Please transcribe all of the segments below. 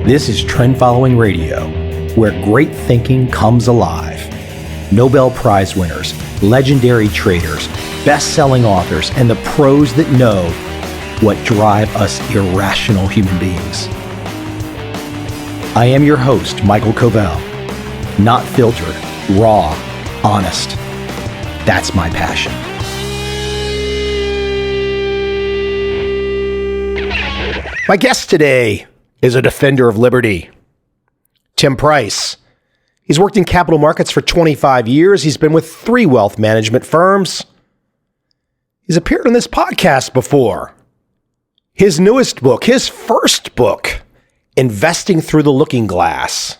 This is Trend Following Radio, where great thinking comes alive. Nobel Prize winners, legendary traders, best-selling authors, and the pros that know what drive us irrational human beings. I am your host, Michael Covel. Not filtered, raw, honest. That's my passion. My guest today is a defender of liberty, Tim Price. He's worked in capital markets for 25 years. He's been with 3 wealth management firms. He's appeared on this podcast before. His newest book, his first book, Investing Through the Looking Glass.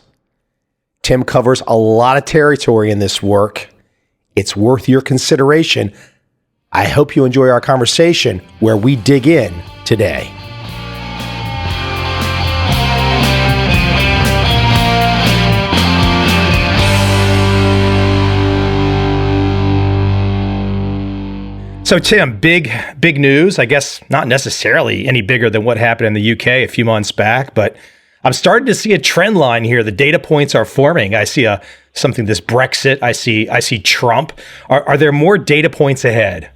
Tim covers a lot of territory in this work. It's worth your consideration. I hope you enjoy our conversation where we dig in today. So Tim, big news. I guess not necessarily any bigger than what happened in the UK a few months back, but I'm starting to see a trend line here. The data points are forming. I see something, this Brexit. I see Trump. Are there more data points ahead?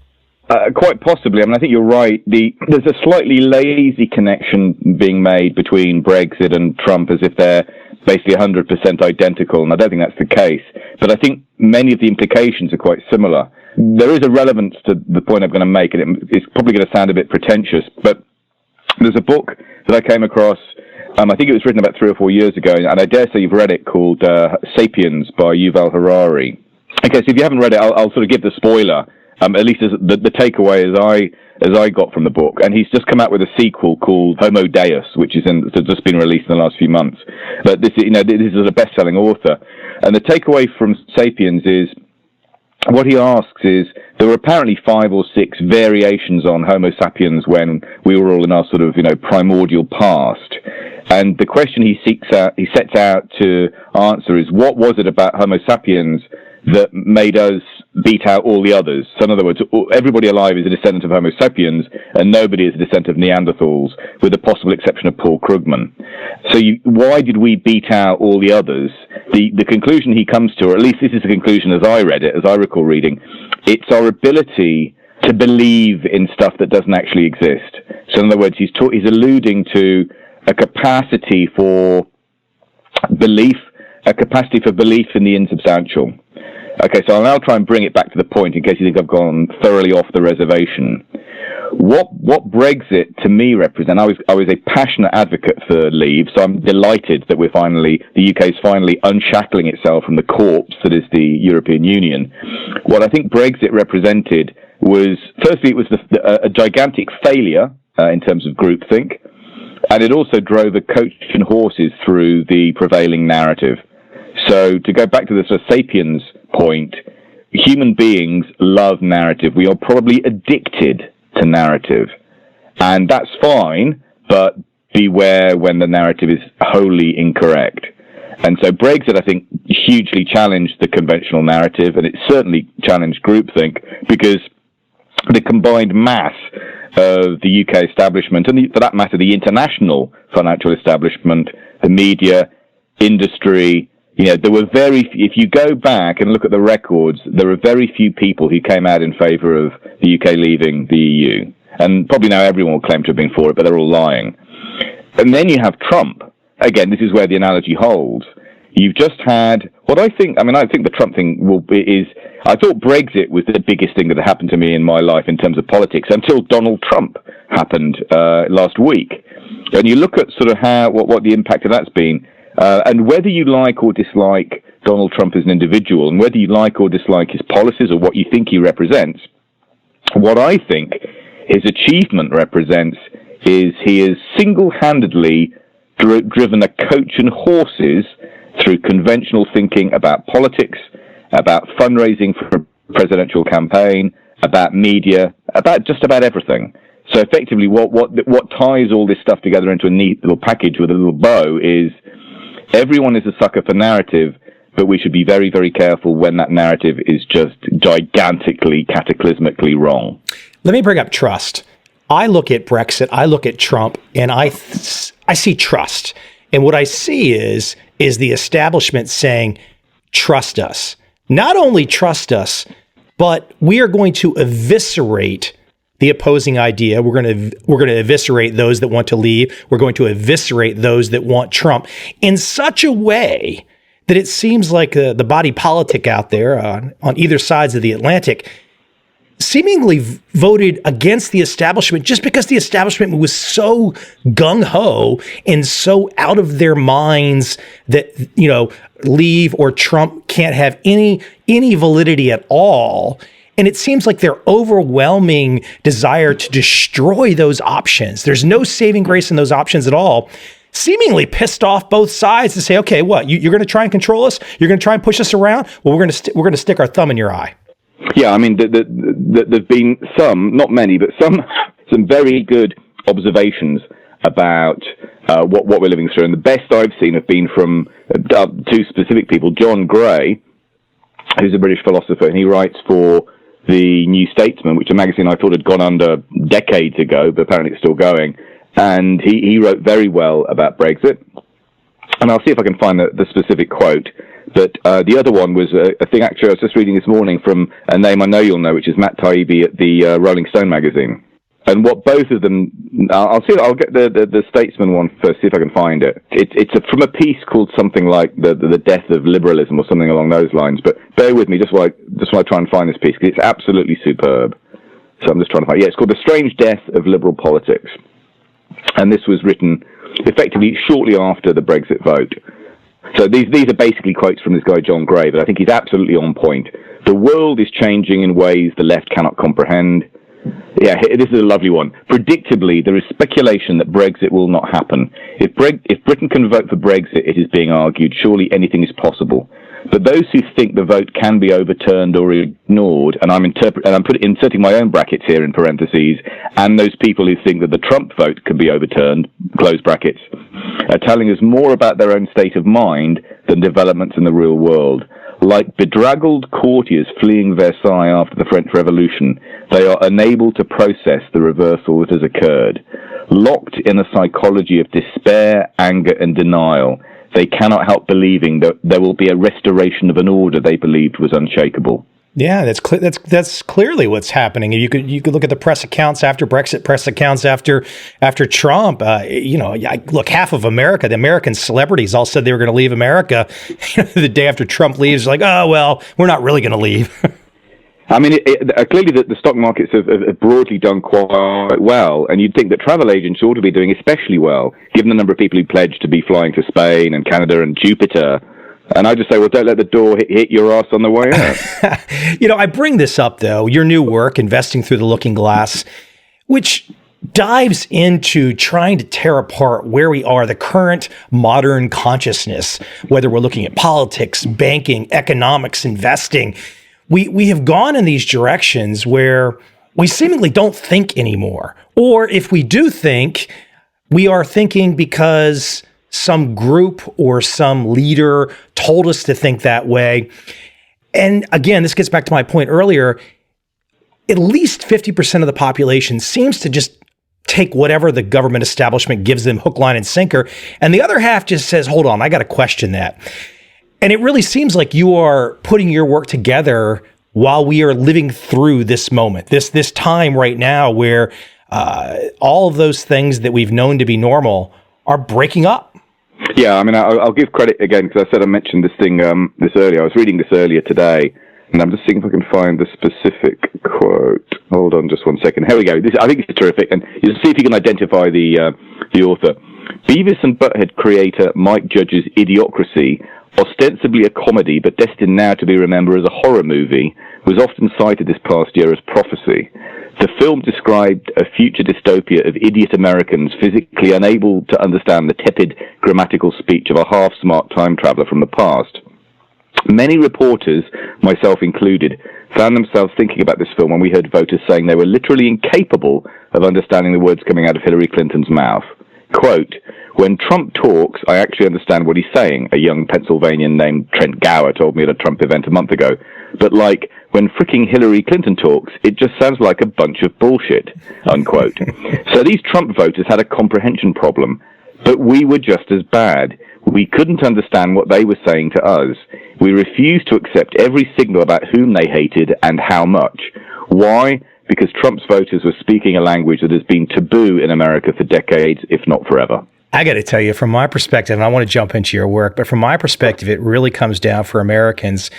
Quite possibly. I mean, I think you're right. There's a slightly lazy connection being made between Brexit and Trump as if they're basically 100% identical, and I don't think that's the case. But I think many of the implications are quite similar. There is a relevance to the point I'm going to make, and it's probably going to sound a bit pretentious, but there's a book that I came across, I think it was written about 3 or 4 years ago, and I dare say you've read it, called Sapiens by Yuval Harari. Okay, so if you haven't read it, I'll sort of give the spoiler, at least as the takeaway as I got from the book. And he's just come out with a sequel called Homo Deus, which is just been released in the last few months. But this is a best-selling author. And the takeaway from Sapiens is, what he asks is, there were apparently 5 or 6 variations on Homo sapiens when we were all in our sort of, primordial past. And the question he sets out to answer is, what was it about Homo sapiens that made us beat out all the others? So in other words, everybody alive is a descendant of Homo sapiens, and nobody is a descendant of Neanderthals, with the possible exception of Paul Krugman. So why did we beat out all the others? The conclusion he comes to, or at least this is the conclusion as I read it, as I recall reading, it's our ability to believe in stuff that doesn't actually exist. So in other words, he's alluding to a capacity for belief in the insubstantial. Okay, so I'll now try and bring it back to the point in case you think I've gone thoroughly off the reservation. What Brexit to me represent, I was a passionate advocate for leave, so I'm delighted that the UK is finally unshackling itself from the corpse that is the European Union. What I think Brexit represented was, firstly, it was a gigantic failure in terms of groupthink, and it also drove a coach and horses through the prevailing narrative. So to go back to the sort of Sapiens point, human beings love narrative. We are probably addicted to narrative. And that's fine, but beware when the narrative is wholly incorrect. And so Brexit, I think, hugely challenged the conventional narrative, and it certainly challenged groupthink, because the combined mass of the UK establishment, and for that matter, the international financial establishment, the media, industry, there were if you go back and look at the records, there are very few people who came out in favour of the UK leaving the EU. And probably now everyone will claim to have been for it, but they're all lying. And then you have Trump. Again, this is where the analogy holds. You've just had I think the Trump thing I thought Brexit was the biggest thing that happened to me in my life in terms of politics until Donald Trump happened last week. And you look at sort of what the impact of that's been. And whether you like or dislike Donald Trump as an individual, and whether you like or dislike his policies or what you think he represents, what I think his achievement represents is he has single-handedly driven a coach and horses through conventional thinking about politics, about fundraising for a presidential campaign, about media, about just about everything. So effectively, what ties all this stuff together into a neat little package with a little bow is, everyone is a sucker for narrative, but we should be very, very careful when that narrative is just gigantically, cataclysmically wrong. Let me bring up trust. I look at Brexit, I look at Trump, and I see trust. And what I see is the establishment saying, trust us. Not only trust us, but we are going to eviscerate the opposing idea. We're going to eviscerate those that want to leave. We're going to eviscerate those that want Trump in such a way that it seems like the body politic out there on either sides of the Atlantic seemingly voted against the establishment just because the establishment was so gung-ho and so out of their minds that, leave or Trump can't have any validity at all. And it seems like their overwhelming desire to destroy those options. There's no saving grace in those options at all. Seemingly pissed off both sides to say, okay, what, you're going to try and control us? You're going to try and push us around? Well, we're going to stick our thumb in your eye. Yeah, I mean, there've been some, not many, but some very good observations about what we're living through. And the best I've seen have been from two specific people. John Gray, who's a British philosopher, and he writes for The New Statesman, which is a magazine I thought had gone under decades ago, but apparently it's still going. And he wrote very well about Brexit. And I'll see if I can find the specific quote. But the other one was a thing actually I was just reading this morning from a name I know you'll know, which is Matt Taibbi at the Rolling Stone magazine. And what both of them, I'll get the Statesman one first, see if I can find it. It's from a piece called something like the Death of Liberalism or something along those lines. But bear with me just while I try and find this piece, because it's absolutely superb. So I'm just trying to find it. Yeah, it's called The Strange Death of Liberal Politics. And this was written effectively shortly after the Brexit vote. So these are basically quotes from this guy, John Gray, but I think he's absolutely on point. The world is changing in ways the left cannot comprehend. Yeah, this is a lovely one. Predictably, there is speculation that Brexit will not happen. If Britain can vote for Brexit, it is being argued, surely anything is possible. But those who think the vote can be overturned or ignored, and I'm inserting my own brackets here in parentheses, and those people who think that the Trump vote can be overturned, close brackets, are telling us more about their own state of mind than developments in the real world. Like bedraggled courtiers fleeing Versailles after the French Revolution, they are unable to process the reversal that has occurred. Locked in a psychology of despair, anger, and denial, they cannot help believing that there will be a restoration of an order they believed was unshakable. Yeah, that's clearly what's happening. You could look at the press accounts after Brexit, press accounts after Trump. Look, half of America, the American celebrities, all said they were going to leave America. The day after Trump leaves, like, oh well, we're not really going to leave. I mean, clearly the stock markets have broadly done quite well, and you'd think that travel agents ought to be doing especially well, given the number of people who pledged to be flying to Spain and Canada and Jupiter. And I just say, well, don't let the door hit your ass on the way out. I bring this up, though, your new work, Investing Through the Looking Glass, which dives into trying to tear apart where we are, the current modern consciousness, whether we're looking at politics, banking, economics, investing. We have gone in these directions where we seemingly don't think anymore. Or if we do think, we are thinking because some group or some leader told us to think that way. And again, this gets back to my point earlier. At least 50% of the population seems to just take whatever the government establishment gives them hook, line, and sinker. And the other half just says, hold on, I got to question that. And it really seems like you are putting your work together while we are living through this moment, this time right now where all of those things that we've known to be normal are breaking up. Yeah, I mean, I'll give credit again, because I said I mentioned this thing this earlier. I was reading this earlier today, and I'm just seeing if I can find the specific quote. Hold on just one second. Here we go. I think it's terrific, and you see if you can identify the author. Beavis and Butthead creator Mike Judge's Idiocracy, ostensibly a comedy but destined now to be remembered as a horror movie, was often cited this past year as prophecy. The film described a future dystopia of idiot Americans physically unable to understand the tepid grammatical speech of a half-smart time traveler from the past. Many reporters, myself included, found themselves thinking about this film when we heard voters saying they were literally incapable of understanding the words coming out of Hillary Clinton's mouth. Quote, when Trump talks, I actually understand what he's saying, a young Pennsylvanian named Trent Gower told me at a Trump event a month ago. But like, when fricking Hillary Clinton talks, it just sounds like a bunch of bullshit, unquote. So these Trump voters had a comprehension problem. But we were just as bad. We couldn't understand what they were saying to us. We refused to accept every signal about whom they hated and how much. Why? Because Trump's voters were speaking a language that has been taboo in America for decades, if not forever. I got to tell you, from my perspective, and I want to jump into your work, but from my perspective, it really comes down for Americans.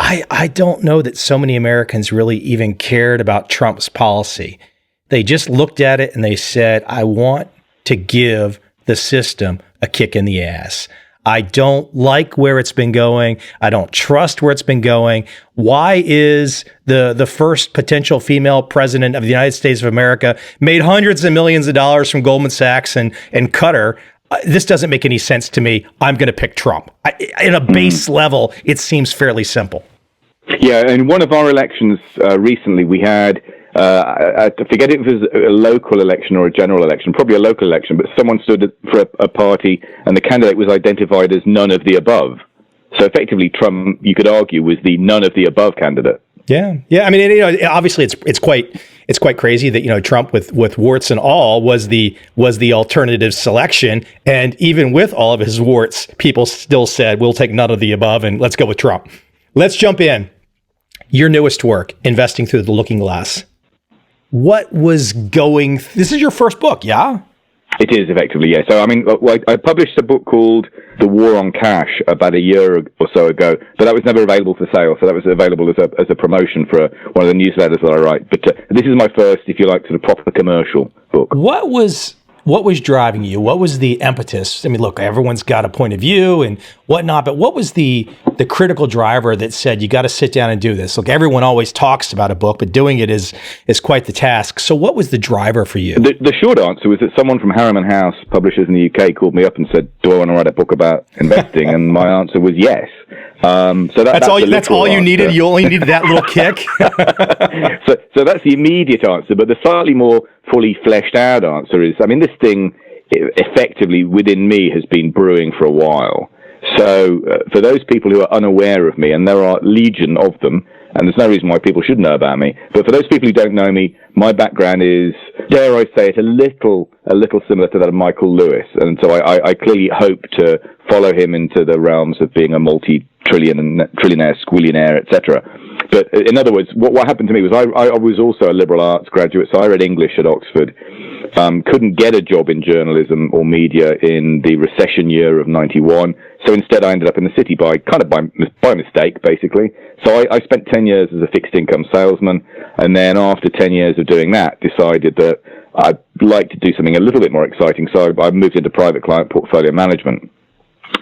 I don't know that so many Americans really even cared about Trump's policy. They just looked at it and they said, I want to give the system a kick in the ass. I don't like where it's been going. I don't trust where it's been going. Why is the first potential female president of the United States of America made hundreds of millions of dollars from Goldman Sachs and Qatar? This doesn't make any sense to me. I'm going to pick Trump. In a base level, it seems fairly simple. Yeah, in one of our elections recently, we had, I forget if it was a local election or a general election, probably a local election, but someone stood for a party and the candidate was identified as none of the above. So effectively, Trump, you could argue, was the none of the above candidate. Yeah. I mean, obviously, it's quite crazy that Trump with warts and all was the alternative selection, and even with all of his warts, people still said we'll take none of the above and let's go with Trump. Let's jump in. Your newest work, Investing Through the Looking Glass. What was going? This is your first book, yeah? It is, effectively, yeah. So, I mean, I published a book called The War on Cash about a year or so ago, but that was never available for sale. So that was available as a promotion for one of the newsletters that I write. But this is my first, if you like, sort of proper commercial book. What was driving you? What was the impetus? I mean, look, everyone's got a point of view and whatnot, but what was the critical driver that said, you got to sit down and do this? Look, everyone always talks about a book, but doing it is quite the task. So what was the driver for you? The short answer was that someone from Harriman House, publishers in the UK, called me up and said, do I want to write a book about investing? And my answer was yes. So that's all you needed. You only needed that little kick. So that's the immediate answer. But the slightly more fully fleshed out answer is, I mean, this thing effectively within me has been brewing for a while. So for those people who are unaware of me, and there are legion of them, and there's no reason why people should know about me, but for those people who don't know me, my background is, dare I say it, a little similar to that of Michael Lewis. And so I clearly hope to follow him into the realms of being a trillionaire, squillionaire, etc. But in other words, what happened to me was I was also a liberal arts graduate, so I read English at Oxford. Couldn't get a job in journalism or media in the recession year of 91. So instead I ended up in the city by mistake, basically. So I spent 10 years as a fixed income salesman. And then after 10 years of doing that, decided that I'd like to do something a little bit more exciting. So I moved into private client portfolio management.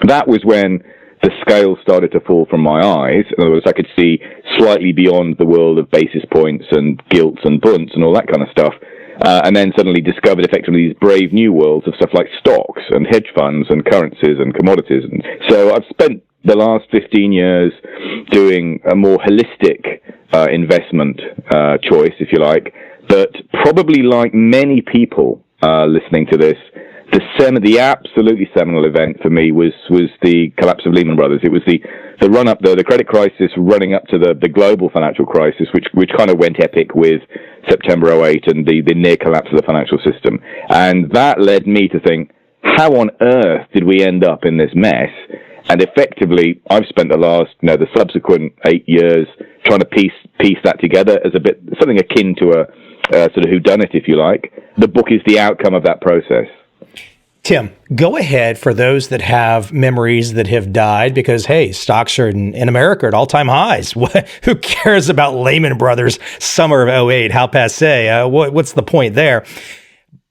That was when the scales started to fall from my eyes. In other words, I could see slightly beyond the world of basis points and gilts and bunts and all that kind of stuff. And then suddenly discovered effectively these brave new worlds of stuff like stocks and hedge funds and currencies and commodities. And so I've spent the last 15 years doing a more holistic investment choice, if you like. But probably like many people listening to this, the absolutely seminal event for me was the collapse of Lehman Brothers. It was the run up, the credit crisis running up to the global financial crisis, which kind of went epic with September 2008 and the near collapse of the financial system. And that led me to think, how on earth did we end up in this mess? And effectively, I've spent the subsequent 8 years trying to piece that together as something akin to a sort of whodunit, if you like. The book is the outcome of that process. Tim, go ahead for those that have memories that have died because, hey, stocks are in America at all-time highs. Who cares about Lehman Brothers summer of 2008? How passé? What's the point there?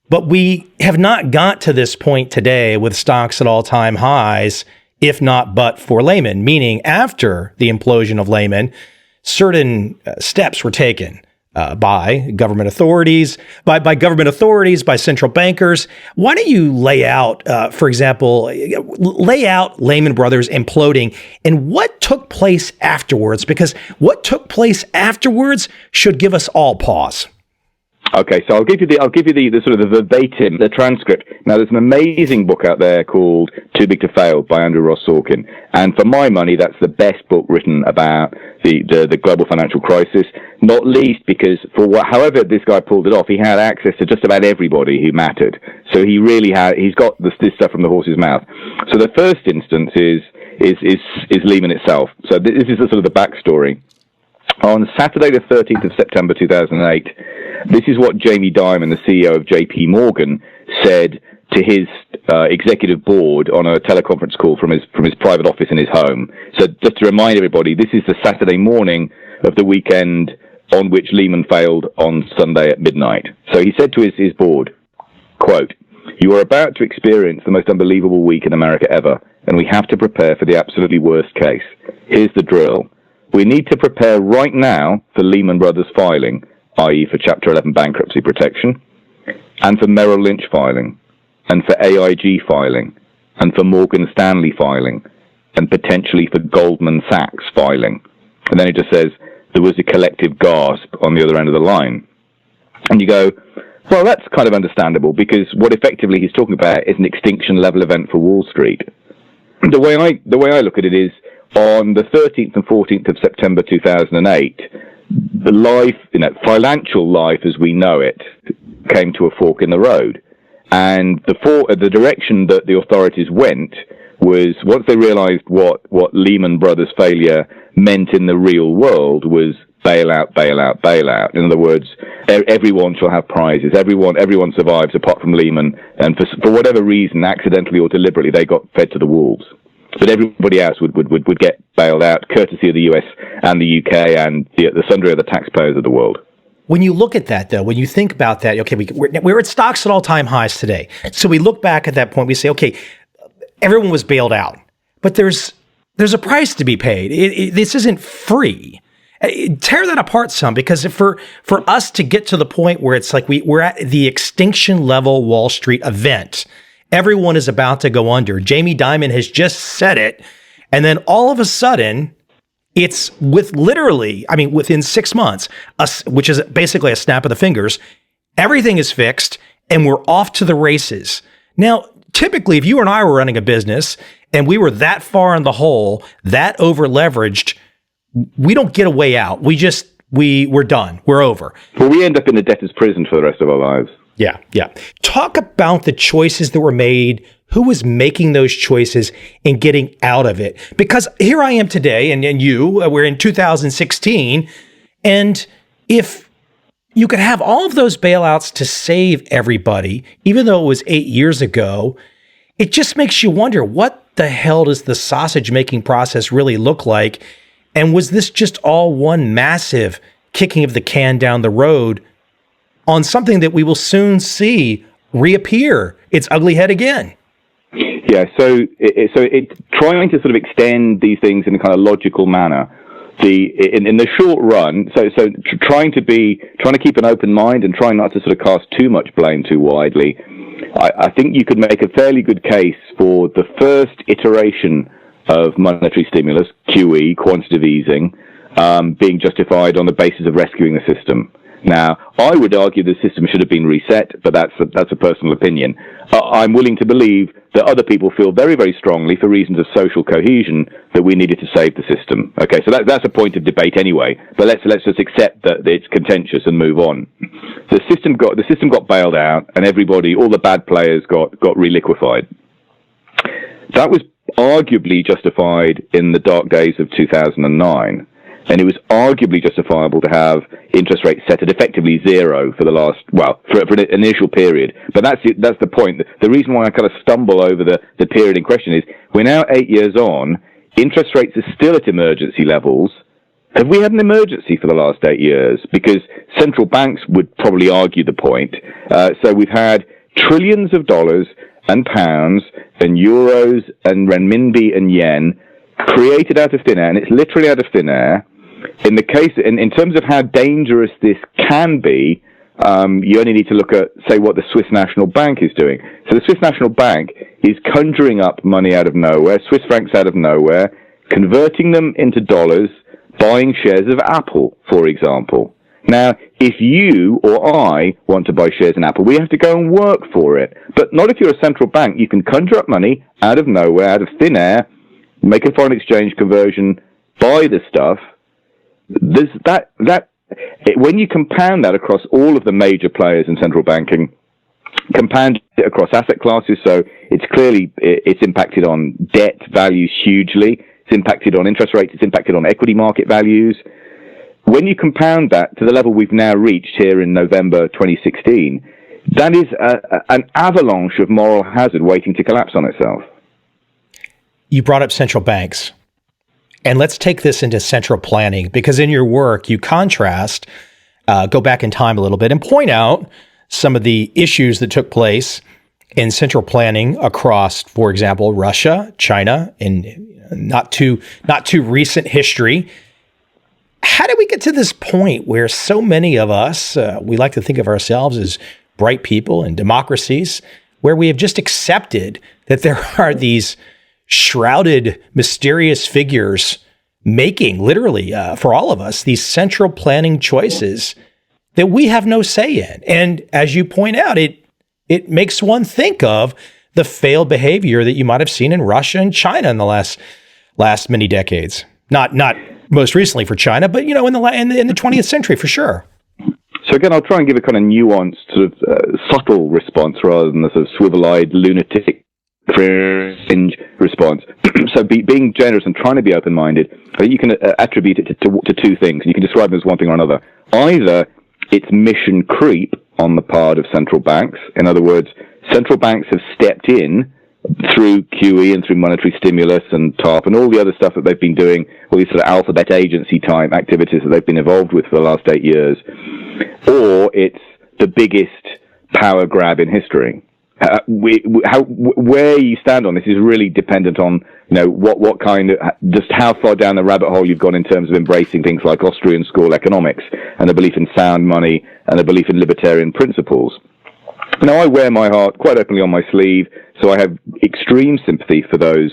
But we have not got to this point today with stocks at all-time highs, if not but for Lehman, meaning after the implosion of Lehman, certain steps were taken. By government authorities, by central bankers. Why don't you lay out, for example, Lehman Brothers imploding and what took place afterwards? Because what took place afterwards should give us all pause. Okay, so I'll give you the sort of the verbatim, the transcript. Now, there's an amazing book out there called Too Big to Fail by Andrew Ross Sorkin, and for my money, that's the best book written about the global financial crisis. Not least because however this guy pulled it off, he had access to just about everybody who mattered. So he's got this stuff from the horse's mouth. So the first instance is Lehman itself. So this is the sort of the backstory. On Saturday, the 13th of September 2008. This is what Jamie Dimon, the CEO of JP Morgan, said to his executive board on a teleconference call from his private office in his home. So just to remind everybody, this is the Saturday morning of the weekend on which Lehman failed on Sunday at midnight. So he said to his board, quote, "You are about to experience the most unbelievable week in America ever, and we have to prepare for the absolutely worst case. Here's the drill. We need to prepare right now for Lehman Brothers filing, i.e. for Chapter 11 bankruptcy protection, and for Merrill Lynch filing, and for AIG filing, and for Morgan Stanley filing, and potentially for Goldman Sachs filing." And then it just says, there was a collective gasp on the other end of the line. And you go, well, that's kind of understandable, because what effectively he's talking about is an extinction-level event for Wall Street. The way I look at it is, on the 13th and 14th of September 2008, the financial life as we know it came to a fork in the road. And the direction that the authorities went was, once they realized what Lehman Brothers failure meant in the real world, was bailout, bailout, bailout. In other words, everyone shall have prizes. Everyone survives apart from Lehman. And for whatever reason, accidentally or deliberately, they got fed to the wolves. But everybody else would get bailed out, courtesy of the US and the UK and the sundry of the taxpayers of the world. When you look at that, though, when you think about that, okay, we're at stocks at all-time highs today. So we look back at that point, we say, okay, everyone was bailed out, but there's a price to be paid. This isn't free. Tear that apart some, because for us to get to the point where it's like we're at the extinction level Wall Street event, everyone is about to go under. Jamie Dimon has just said it. And then all of a sudden, it's within 6 months, which is basically a snap of the fingers, everything is fixed and we're off to the races. Now, typically, if you and I were running a business and we were that far in the hole, that over leveraged, we don't get a way out. We're done. We're over. Well, we end up in the debtor's prison for the rest of our lives. Yeah. Talk about the choices that were made, who was making those choices and getting out of it. Because here I am today, and we're in 2016, and if you could have all of those bailouts to save everybody, even though it was 8 years ago, it just makes you wonder, what the hell does the sausage-making process really look like? And was this just all one massive kicking of the can down the road on something that we will soon see reappear its ugly head again? Yeah, so it's trying to sort of extend these things in a kind of logical manner. In the short run, so trying to keep an open mind and trying not to sort of cast too much blame too widely. I think you could make a fairly good case for the first iteration of monetary stimulus, QE, quantitative easing, being justified on the basis of rescuing the system. Now, I would argue the system should have been reset, but that's a personal opinion. I'm willing to believe that other people feel very, very strongly, for reasons of social cohesion, that we needed to save the system. Okay, so that's a point of debate anyway. But let's just accept that it's contentious and move on. The system got bailed out, and all the bad players got reliquefied. That was arguably justified in the dark days of 2009. And it was arguably justifiable to have interest rates set at effectively zero for for an initial period. But that's the point. The reason why I kind of stumble over the period in question is we're now 8 years on. Interest rates are still at emergency levels. Have we had an emergency for the last 8 years? Because central banks would probably argue the point. So we've had trillions of dollars and pounds and euros and renminbi and yen created out of thin air, and it's literally out of thin air. In terms of how dangerous this can be, you only need to look at, say, what the Swiss National Bank is doing. So the Swiss National Bank is conjuring up money out of nowhere, Swiss francs out of nowhere, converting them into dollars, buying shares of Apple, for example. Now, if you or I want to buy shares in Apple, we have to go and work for it. But not if you're a central bank. You can conjure up money out of nowhere, out of thin air, make a foreign exchange conversion, buy the stuff. When you compound that across all of the major players in central banking, compound it across asset classes, so it's impacted on debt values hugely, it's impacted on interest rates, it's impacted on equity market values. When you compound that to the level we've now reached here in November 2016, that is an avalanche of moral hazard waiting to collapse on itself. You brought up central banks. And let's take this into central planning, because in your work, you contrast, go back in time a little bit and point out some of the issues that took place in central planning across, for example, Russia, China, and not too recent history. How did we get to this point where so many of us, we like to think of ourselves as bright people in democracies, where we have just accepted that there are these shrouded, mysterious figures making, literally, for all of us, these central planning choices that we have no say in. And as you point out, it makes one think of the failed behavior that you might have seen in Russia and China in the last many decades. Not most recently for China, but in the 20th century for sure. So again, I'll try and give a kind of nuanced, sort of subtle response rather than the sort of swivel-eyed lunatic fringe response. So being generous and trying to be open-minded, I think you can attribute it to two things. You can describe them as one thing or another. Either it's mission creep on the part of central banks. In other words, central banks have stepped in through QE and through monetary stimulus and TARP and all the other stuff that they've been doing, all these sort of alphabet agency type activities that they've been involved with for the last 8 years. Or it's the biggest power grab in history. Where you stand on this is really dependent on, what kind of, just how far down the rabbit hole you've gone in terms of embracing things like Austrian school economics and the belief in sound money and the belief in libertarian principles. Now, I wear my heart quite openly on my sleeve, so I have extreme sympathy for those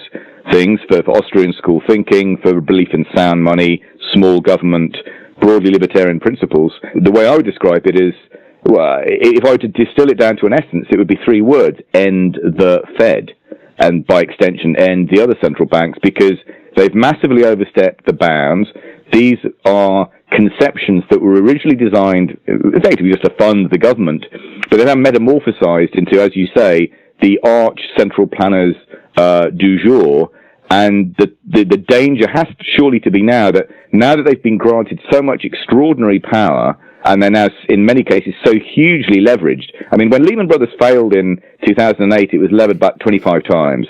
things, for Austrian school thinking, for belief in sound money, small government, broadly libertarian principles. The way I would describe it is, well, if I were to distill it down to an essence, it would be 3 words: end the Fed, and by extension, end the other central banks, because they've massively overstepped the bounds. These are conceptions that were originally designed effectively just to fund the government, but they're now metamorphosized into, as you say, the arch central planners du jour. And the danger has surely to be now that they've been granted so much extraordinary power, and they're now, in many cases, so hugely leveraged. I mean, when Lehman Brothers failed in 2008, it was levered back 25 times.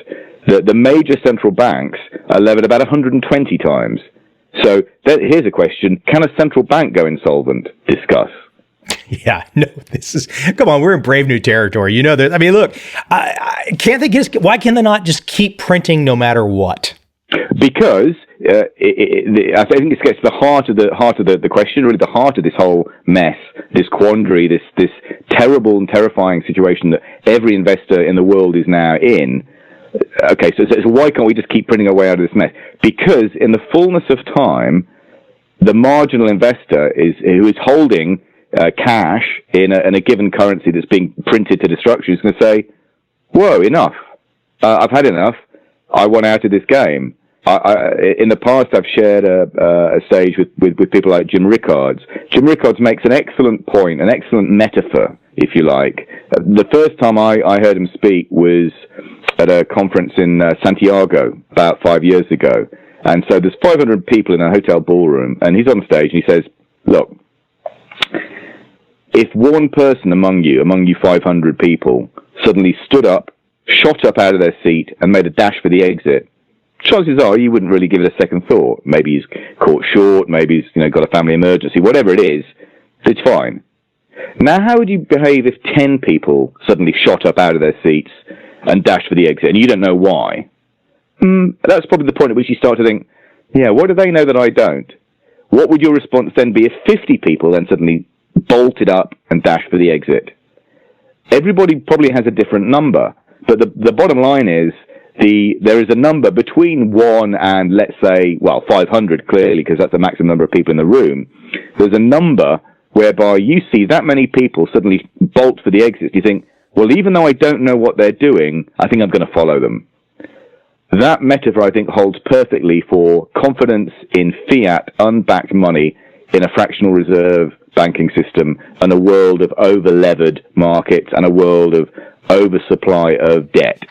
The major central banks are levered about 120 times. So here's a question: can a central bank go insolvent? Discuss. Yeah, no, come on, we're in brave new territory. I mean, look, why can they not just keep printing no matter what? Because I think this gets to the heart of the question, really the heart of this whole mess, this quandary, this terrible and terrifying situation that every investor in the world is now in. Okay, so why can't we just keep printing our way out of this mess? Because in the fullness of time, the marginal investor who is holding cash in a given currency that's being printed to destruction is going to say, "Whoa, enough! I've had enough. I want out of this game." In the past, I've shared a stage with people like Jim Rickards. Jim Rickards makes an excellent point, an excellent metaphor, if you like. The first time I heard him speak was at a conference in Santiago about 5 years ago. And so there's 500 people in a hotel ballroom, and he's on stage and he says, "Look, if one person among you 500 people, suddenly stood up, shot up out of their seat, and made a dash for the exit, chances are you wouldn't really give it a second thought. Maybe he's caught short, maybe he's got a family emergency, whatever it is, it's fine. Now, how would you behave if 10 people suddenly shot up out of their seats and dashed for the exit, and you don't know why? That's probably the point at which you start to think, yeah, what do they know that I don't? What would your response then be if 50 people then suddenly bolted up and dashed for the exit? Everybody probably has a different number, but the bottom line is there is a number between 1 and, let's say, 500 clearly, because that's the maximum number of people in the room. There's a number whereby you see that many people suddenly bolt for the exits. You think, well, even though I don't know what they're doing, I think I'm going to follow them. That metaphor, I think, holds perfectly for confidence in fiat, unbacked money in a fractional reserve banking system and a world of over-levered markets and a world of oversupply of debt.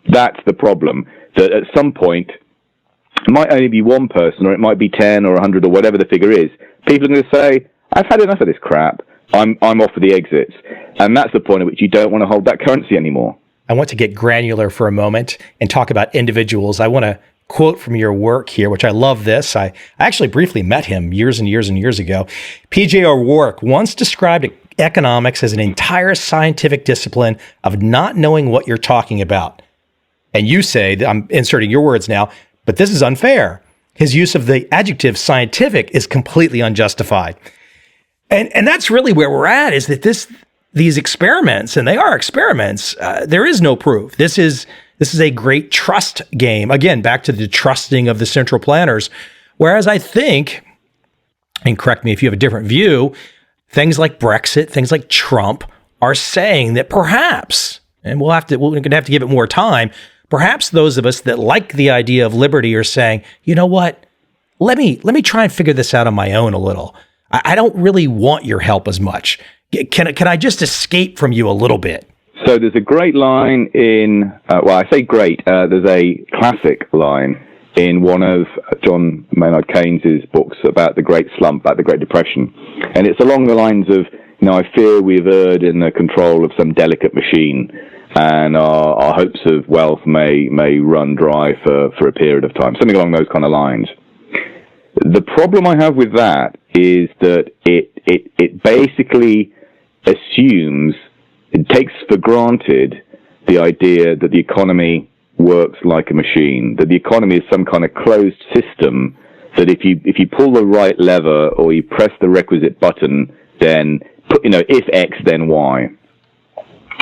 That's the problem, that at some point, it might only be one person, or it might be 10 or 100 or whatever the figure is. People are going to say, I've had enough of this crap. I'm off for the exits. And that's the point at which you don't want to hold that currency anymore. I want to get granular for a moment and talk about individuals. I want to quote from your work here, which I love this. I actually briefly met him years and years and years ago. P.J. O'Rourke once described economics as an entire scientific discipline of not knowing what you're talking about. And you say, that I'm inserting your words now, but this is unfair. His use of the adjective scientific is completely unjustified. And that's really where we're at, is that these experiments, and they are experiments, there is no proof. This is a great trust game. Again, back to the trusting of the central planners. Whereas I think, and correct me if you have a different view, things like Brexit, things like Trump are saying that perhaps, and we're going to have to give it more time, perhaps those of us that like the idea of liberty are saying, you know what, let me try and figure this out on my own a little. I don't really want your help as much. Can I just escape from you a little bit? So there's a great line in, I say great, there's a classic line in one of John Maynard Keynes' books about the Great Slump, about the Great Depression. And it's along the lines of, I fear we've erred in the control of some delicate machine, and our hopes of wealth may run dry for a period of time. Something along those kind of lines. The problem I have with that is that it basically assumes, it takes for granted the idea that the economy works like a machine, that the economy is some kind of closed system, that if you pull the right lever or you press the requisite button, then if X, then Y.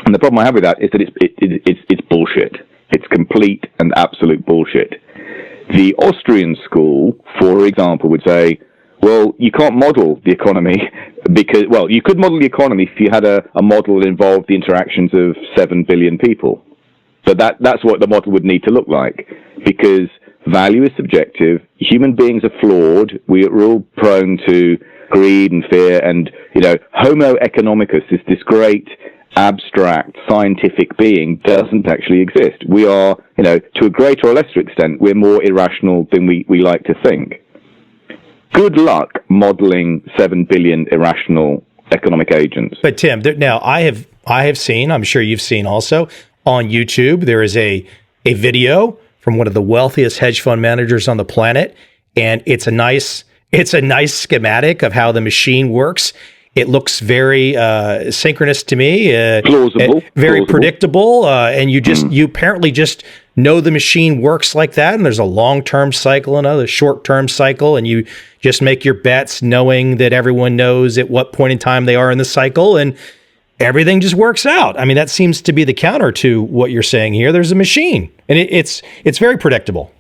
And the problem I have with that is that it's bullshit. It's complete and absolute bullshit. The Austrian school, for example, would say, well, you can't model the economy because, well, you could model the economy if you had a model that involved the interactions of 7 billion people. But that's what the model would need to look like, because value is subjective. Human beings are flawed. We're all prone to greed and fear. And, Homo economicus is this great abstract scientific being doesn't actually exist. We are, to a greater or lesser extent, we're more irrational than we like to think. Good luck modeling 7 billion irrational economic agents. But Tim, now I have seen, I'm sure you've seen also, on YouTube, there is a video from one of the wealthiest hedge fund managers on the planet, and it's a nice schematic of how the machine works. It looks very synchronous to me, plausible, very predictable, and you apparently just know the machine works like that. And there's a long-term cycle and a short-term cycle, and you just make your bets knowing that everyone knows at what point in time they are in the cycle, and everything just works out. I mean, that seems to be the counter to what you're saying here. There's a machine, and it's very predictable.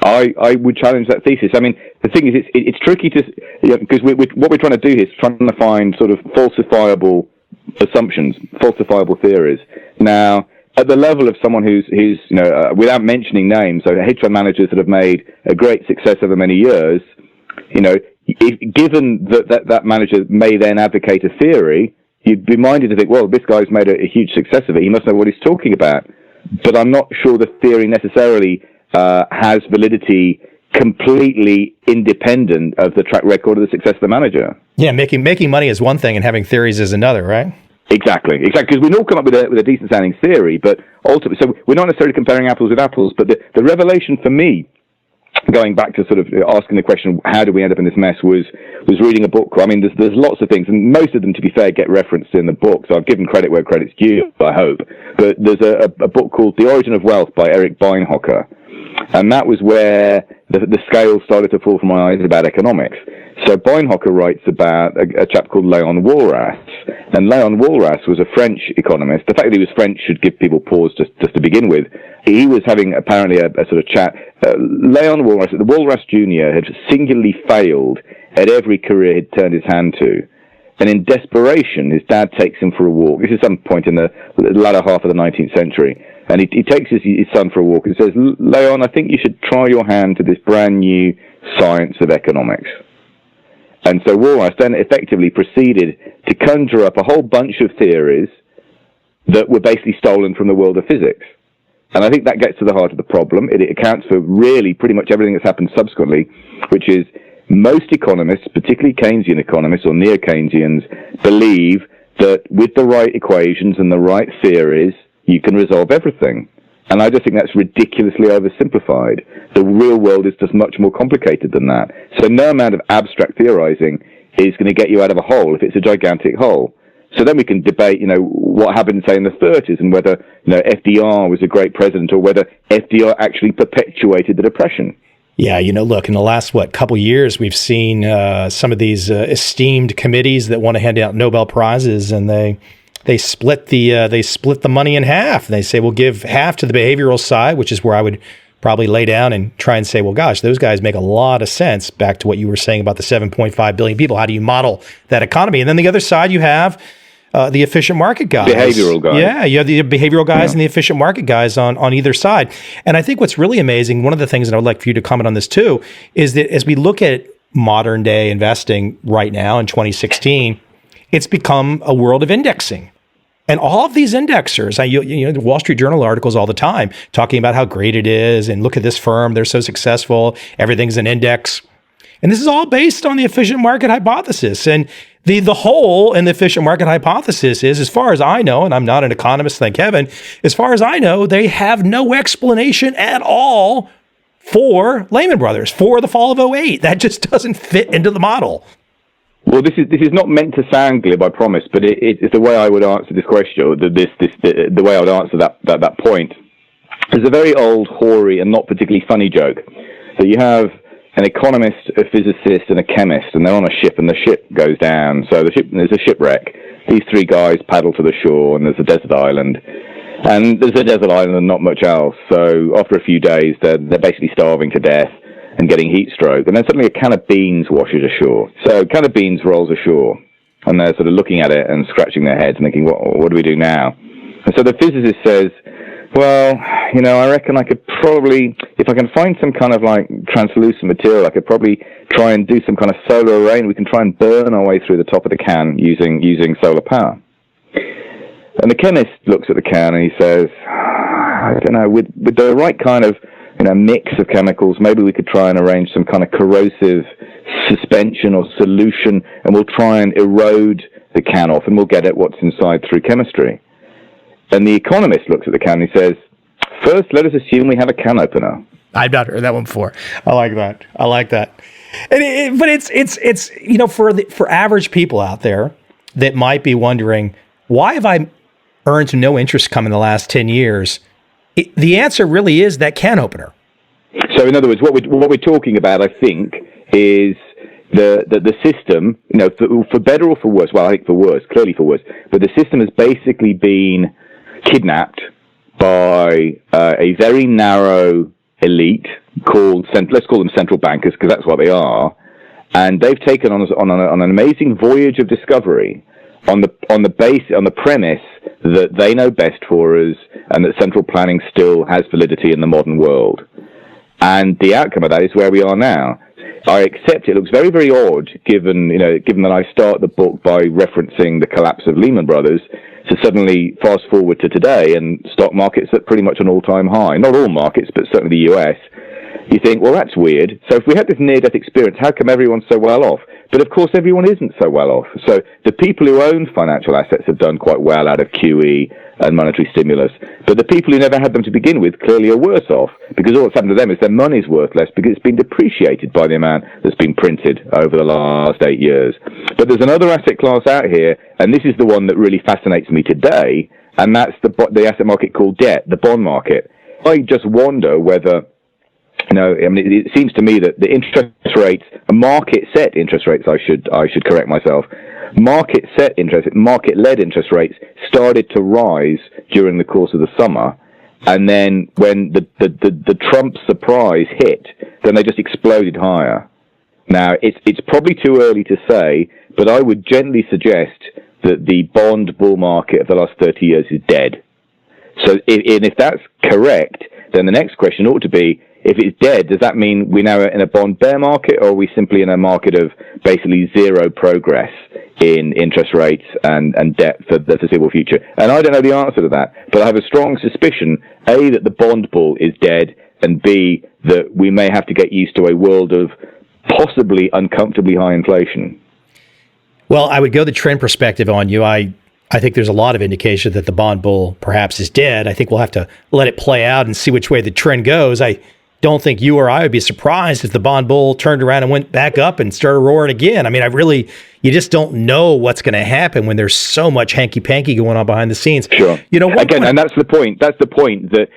I would challenge that thesis. I mean, the thing is, it's tricky to, because what we're trying to do here is trying to find sort of falsifiable assumptions, falsifiable theories. Now, at the level of someone who's without mentioning names, so hedge fund managers that have made a great success over many years, given that manager may then advocate a theory, you'd be minded to think, well, this guy's made a huge success of it. He must know what he's talking about. But I'm not sure the theory necessarily has validity completely independent of the track record of the success of the manager. Yeah, making money is one thing and having theories is another, right? Exactly. Because we all come up with a decent sounding theory, but ultimately, so we're not necessarily comparing apples with apples. But the revelation for me, going back to sort of asking the question, how do we end up in this mess, was reading a book. I mean, there's lots of things, and most of them, to be fair, get referenced in the book, so I've given credit where credit's due, I hope. But there's a book called The Origin of Wealth by Eric Beinhocker, and that was where the scales started to fall from my eyes about economics. So Beinhocker writes about a chap called Léon Walras, and Léon Walras was a French economist. The fact that he was French should give people pause just to begin with. He was having apparently a sort of chat. Léon Walras, the Walras Jr., had singularly failed at every career he'd turned his hand to. And in desperation, his dad takes him for a walk. This is some point in the latter half of the 19th century. And he takes his son for a walk and says, Leon, I think you should try your hand to this brand new science of economics. And so Walras then effectively proceeded to conjure up a whole bunch of theories that were basically stolen from the world of physics. And I think that gets to the heart of the problem. It accounts for really pretty much everything that's happened subsequently, which is most economists, particularly Keynesian economists or neo-Keynesians, believe that with the right equations and the right theories, you can resolve everything. And I just think that's ridiculously oversimplified. The real world is just much more complicated than that. So no amount of abstract theorizing is going to get you out of a hole if it's a gigantic hole. So then we can debate, what happened, say, in the 30s and whether, FDR was a great president or whether FDR actually perpetuated the Depression. Yeah, look, in the last, couple years, we've seen some of these esteemed committees that want to hand out Nobel Prizes, and they split the money in half. They say we'll give half to the behavioral side, which is where I would probably lay down and try and say, well, gosh, those guys make a lot of sense. Back to what you were saying about the 7.5 billion people. How do you model that economy? And then the other side, you have the efficient market guys. Behavioral guys. Yeah, you have the behavioral guys and the efficient market guys on either side. And I think what's really amazing, one of the things, and I would like for you to comment on this too, is that as we look at modern day investing right now in 2016, it's become a world of indexing. And all of these indexers, the Wall Street Journal articles all the time talking about how great it is and look at this firm, they're so successful, everything's an index. And this is all based on the efficient market hypothesis. And the hole in the efficient market hypothesis is, as far as I know, and I'm not an economist, thank heaven, as far as I know, they have no explanation at all for Lehman Brothers, for the fall of '08. That just doesn't fit into the model. Well, this is not meant to sound glib, I promise, but it's the way I would answer this question, or the way I would answer that point. There's a very old, hoary, and not particularly funny joke that you have an economist, a physicist, and a chemist, and they're on a ship, and the ship goes down. So there's a shipwreck. These three guys paddle to the shore, and there's a desert island. And there's a desert island and not much else. So after a few days, they're basically starving to death and getting heat stroke. And then suddenly a can of beans washes ashore. So a can of beans rolls ashore, and they're sort of looking at it and scratching their heads and thinking, what do we do now? And so the physicist says, well, I reckon I could probably, if I can find some kind of like translucent material, I could probably try and do some kind of solar array, and we can try and burn our way through the top of the can using solar power. And the chemist looks at the can and he says, I don't know, with the right kind of mix of chemicals, maybe we could try and arrange some kind of corrosive suspension or solution, and we'll try and erode the can off, and we'll get at what's inside through chemistry. And the economist looks at the can and he says, first, let us assume we have a can opener. I've not heard that one before. I like that. And but it's for average people out there that might be wondering, why have I earned no interest come in the last 10 years? The answer really is that can opener. So in other words, what we're talking about, I think, is the system, for better or for worse, well, I think for worse, clearly for worse, but the system has basically been kidnapped by a very narrow elite called, let's call them central bankers, because that's what they are, and they've taken on an amazing voyage of discovery on the premise that they know best for us and that central planning still has validity in the modern world. And the outcome of that is where we are now. I accept it looks very, very odd, given that I start the book by referencing the collapse of Lehman Brothers, to suddenly fast forward to today and stock markets at pretty much an all-time high. Not all markets, but certainly the US. You think, well, that's weird. So if we had this near-death experience, how come everyone's so well off? But of course, everyone isn't so well off. So the people who own financial assets have done quite well out of QE and monetary stimulus. But the people who never had them to begin with clearly are worse off, because all that's happened to them is their money's worth less because it's been depreciated by the amount that's been printed over the last 8 years. But there's another asset class out here, and this is the one that really fascinates me today, and that's the asset market called debt, the bond market. I just wonder whether, it seems to me that the interest rates, market-set interest rates, I should correct myself, market-led interest rates started to rise during the course of the summer, and then when the Trump surprise hit, then they just exploded higher. Now, it's probably too early to say, but I would gently suggest that the bond bull market of the last 30 years is dead. So if that's correct, then the next question ought to be, if it's dead, does that mean we're now in a bond bear market, or are we simply in a market of basically zero progress in interest rates and debt for the foreseeable future? And I don't know the answer to that, but I have a strong suspicion, A, that the bond bull is dead, and B, that we may have to get used to a world of possibly uncomfortably high inflation. Well, I would go the trend perspective on you. I think there's a lot of indication that the bond bull perhaps is dead. I think we'll have to let it play out and see which way the trend goes. I don't think you or I would be surprised if the bond bull turned around and went back up and started roaring again. I mean, you just don't know what's going to happen when there's so much hanky-panky going on behind the scenes. Sure. Again, and that's the point. That's the point that,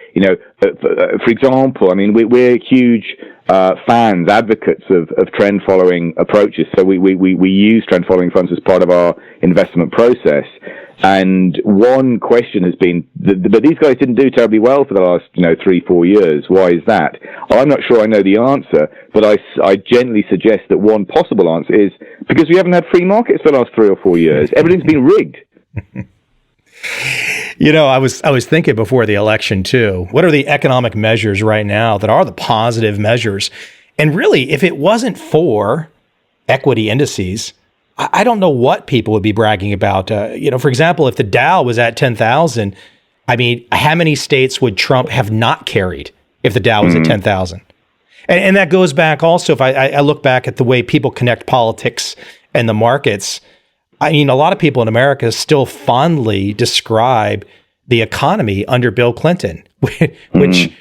for example, I mean, we're huge fans, advocates of trend following approaches. So we use trend following funds as part of our investment process. And one question has been, but these guys didn't do terribly well for the last, 3-4 years. Why is that? I'm not sure I know the answer, but I generally suggest that one possible answer is because we haven't had free markets for the last 3 or 4 years. Everything's been rigged. I was thinking before the election too, what are the economic measures right now that are the positive measures? And really, if it wasn't for equity indices, I don't know what people would be bragging about. For example, if the Dow was at 10,000, I mean, how many states would Trump have not carried if the Dow was at 10,000? And that goes back also, if I look back at the way people connect politics and the markets, I mean, a lot of people in America still fondly describe the economy under Bill Clinton, which,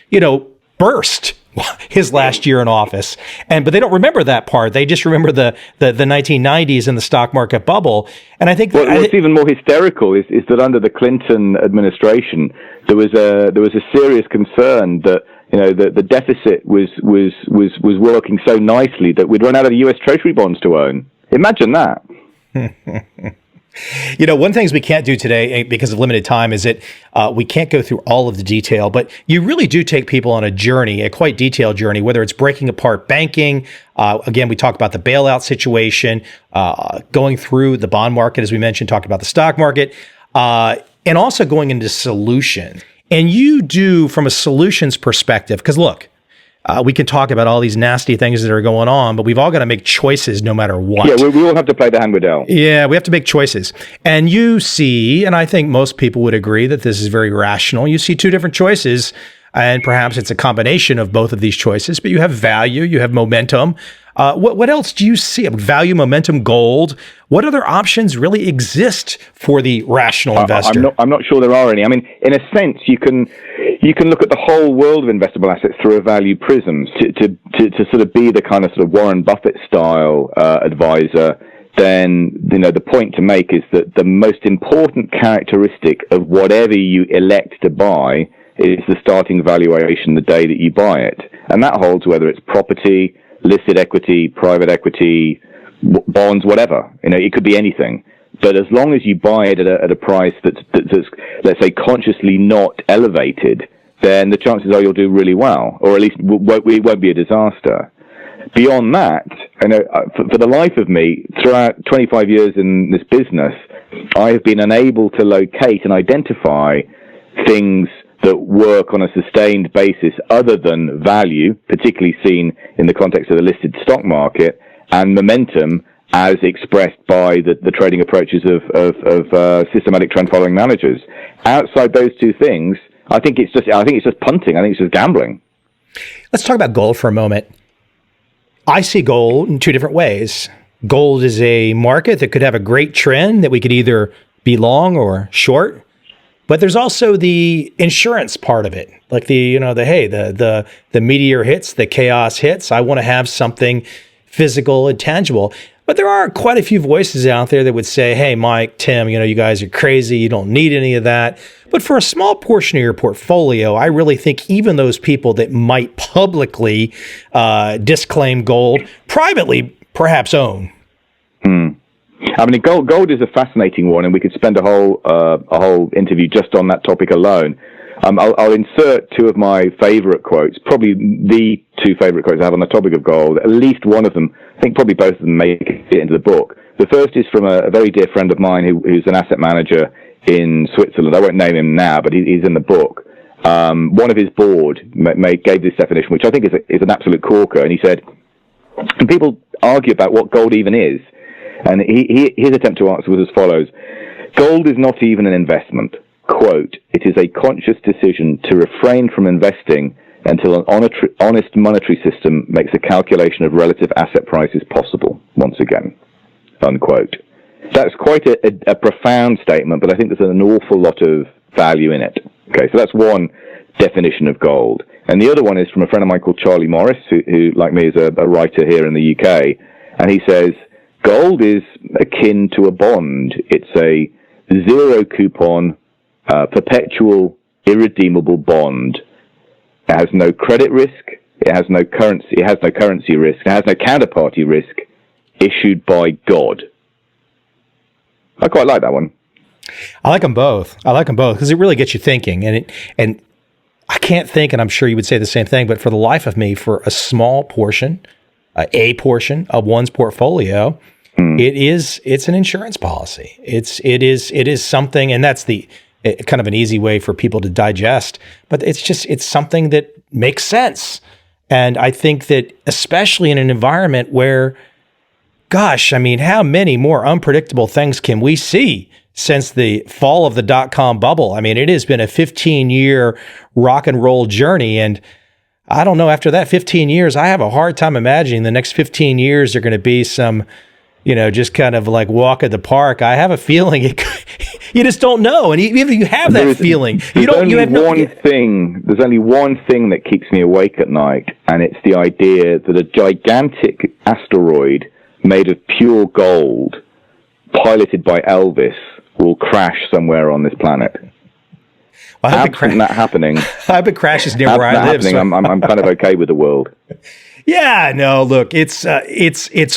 burst his last year in office. But they don't remember that part. They just remember the 1990s and the stock market bubble. And I think what's even more hysterical is that under the Clinton administration, there was a serious concern that the deficit was working so nicely that we'd run out of U.S. Treasury bonds to own. Imagine that. One of the things we can't do today because of limited time is that we can't go through all of the detail, but you really do take people on a journey, a quite detailed journey, whether it's breaking apart banking. Again, we talk about the bailout situation, going through the bond market, as we mentioned, talking about the stock market, and also going into solutions. And you do from a solutions perspective, because look, we can talk about all these nasty things that are going on, but we've all got to make choices no matter what. Yeah, we all have to play the hand we're dealt. Yeah, we have to make choices. And you see, and I think most people would agree that this is very rational, you see two different choices, and perhaps it's a combination of both of these choices, but you have value, you have momentum. What else do you see? Value, momentum, gold. What other options really exist for the rational investor? I'm not sure there are any. I mean, in a sense, you can look at the whole world of investable assets through a value prism. To sort of be the kind of Warren Buffett style advisor, then the point to make is that the most important characteristic of whatever you elect to buy is the starting valuation the day that you buy it, and that holds whether it's property, listed equity, private equity, bonds, whatever. It could be anything. But as long as you buy it at a price that's, let's say, consciously not elevated, then the chances are you'll do really well, or at least it won't be a disaster. Beyond that, for the life of me, throughout 25 years in this business, I have been unable to locate and identify things that work on a sustained basis other than value, particularly seen in the context of the listed stock market, and momentum as expressed by the trading approaches of systematic trend following managers. Outside those two things, I think it's just punting. I think it's just gambling. Let's talk about gold for a moment. I see gold in two different ways. Gold is a market that could have a great trend that we could either be long or short. But there's also the insurance part of it, like the meteor hits, the chaos hits. I want to have something physical and tangible. But there are quite a few voices out there that would say, hey, Mike, Tim, you guys are crazy. You don't need any of that. But for a small portion of your portfolio, I really think even those people that might publicly disclaim gold, privately perhaps own. I mean, gold is a fascinating one, and we could spend a whole interview just on that topic alone. I'll insert two of my favorite quotes, probably the two favorite quotes I have on the topic of gold. At least one of them, I think probably both of them make it into the book. The first is from a very dear friend of mine who's an asset manager in Switzerland. I won't name him now, but he's in the book. One of his board gave this definition, which I think is an absolute corker, and he said, and people argue about what gold even is, and his attempt to answer was as follows: gold is not even an investment. Quote, it is a conscious decision to refrain from investing until an honest monetary system makes a calculation of relative asset prices possible, once again, unquote. That's quite a profound statement, but I think there's an awful lot of value in it. Okay, so that's one definition of gold. And the other one is from a friend of mine called Charlie Morris, who like me, is a writer here in the UK. And he says, gold is akin to a bond. It's a zero coupon, perpetual, irredeemable bond. It has no credit risk. It has no currency. It has no currency risk. It has no counterparty risk. Issued by God. I quite like that one. I like them both. Because it really gets you thinking. And I can't think, and I'm sure you would say the same thing, but for the life of me, for a small portion, a portion of one's portfolio, it's an insurance policy. It is something, and that's kind of an easy way for people to digest, but it's something that makes sense. And I think that especially in an environment where, gosh, I mean, how many more unpredictable things can we see since the fall of the dot-com bubble? I mean, it has been a 15-year rock and roll journey. And I don't know, after that 15 years, I have a hard time imagining the next 15 years are going to be some, just kind of like walk in the park. I have a feeling you just don't know. And even if you have that feeling, there's only one thing that keeps me awake at night. And it's the idea that a gigantic asteroid made of pure gold, piloted by Elvis, will crash somewhere on this planet. Well, absent that happening, I hope it crashes near where I live. So. I'm kind of okay with the world. Yeah, no, look, it's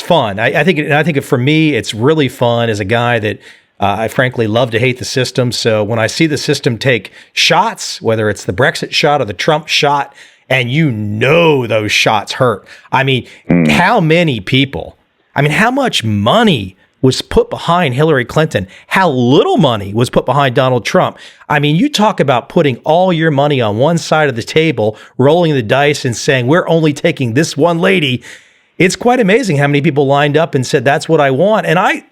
fun. I think for me, it's really fun as a guy that I frankly love to hate the system. So when I see the system take shots, whether it's the Brexit shot or the Trump shot, and those shots hurt. I mean, how many people? I mean, how much money was put behind Hillary Clinton? How little money was put behind Donald Trump? I mean, you talk about putting all your money on one side of the table, rolling the dice and saying, we're only taking this one lady. It's quite amazing how many people lined up and said, that's what I want. And I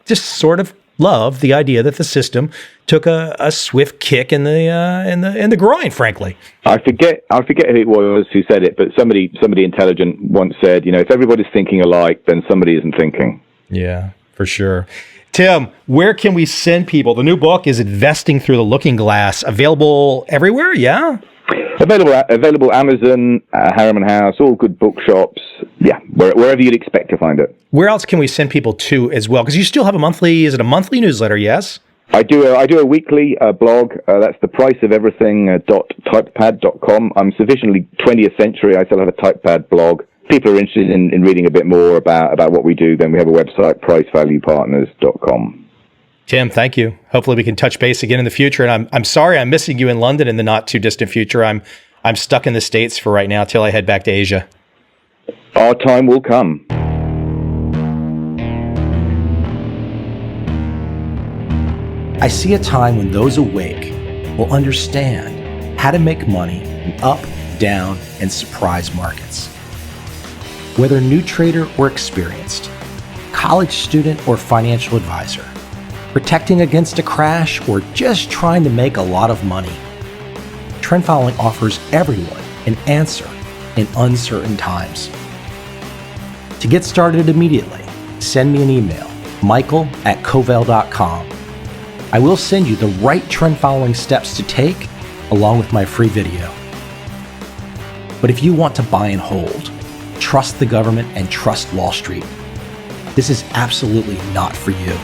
just sort of love the idea that the system took a swift kick in the groin, frankly. I forget who it was who said it, but somebody intelligent once said, if everybody's thinking alike, then somebody isn't thinking. Yeah, for sure. Tim, where can we send people? The new book is Investing Through the Looking Glass. Available everywhere, yeah? Available Amazon, Harriman House, all good bookshops. Yeah, wherever you'd expect to find it. Where else can we send people to as well? Because you still have a monthly newsletter, yes? I do a weekly blog. That's thepriceofeverything.typepad.com. I'm sufficiently 20th century. I still have a typepad blog. People are interested in reading a bit more about what we do, then we have a website, pricevaluepartners.com. Tim, thank you. Hopefully we can touch base again in the future. And I'm sorry I'm missing you in London in the not too distant future. I'm stuck in the States for right now till I head back to Asia. Our time will come. I see a time when those awake will understand how to make money in up, down, and surprise markets. Whether new trader or experienced, college student or financial advisor, protecting against a crash or just trying to make a lot of money, trend following offers everyone an answer in uncertain times. To get started immediately, send me an email, michael@covel.com. I will send you the right trend following steps to take along with my free video. But if you want to buy and hold, trust the government and trust Wall Street, this is absolutely not for you.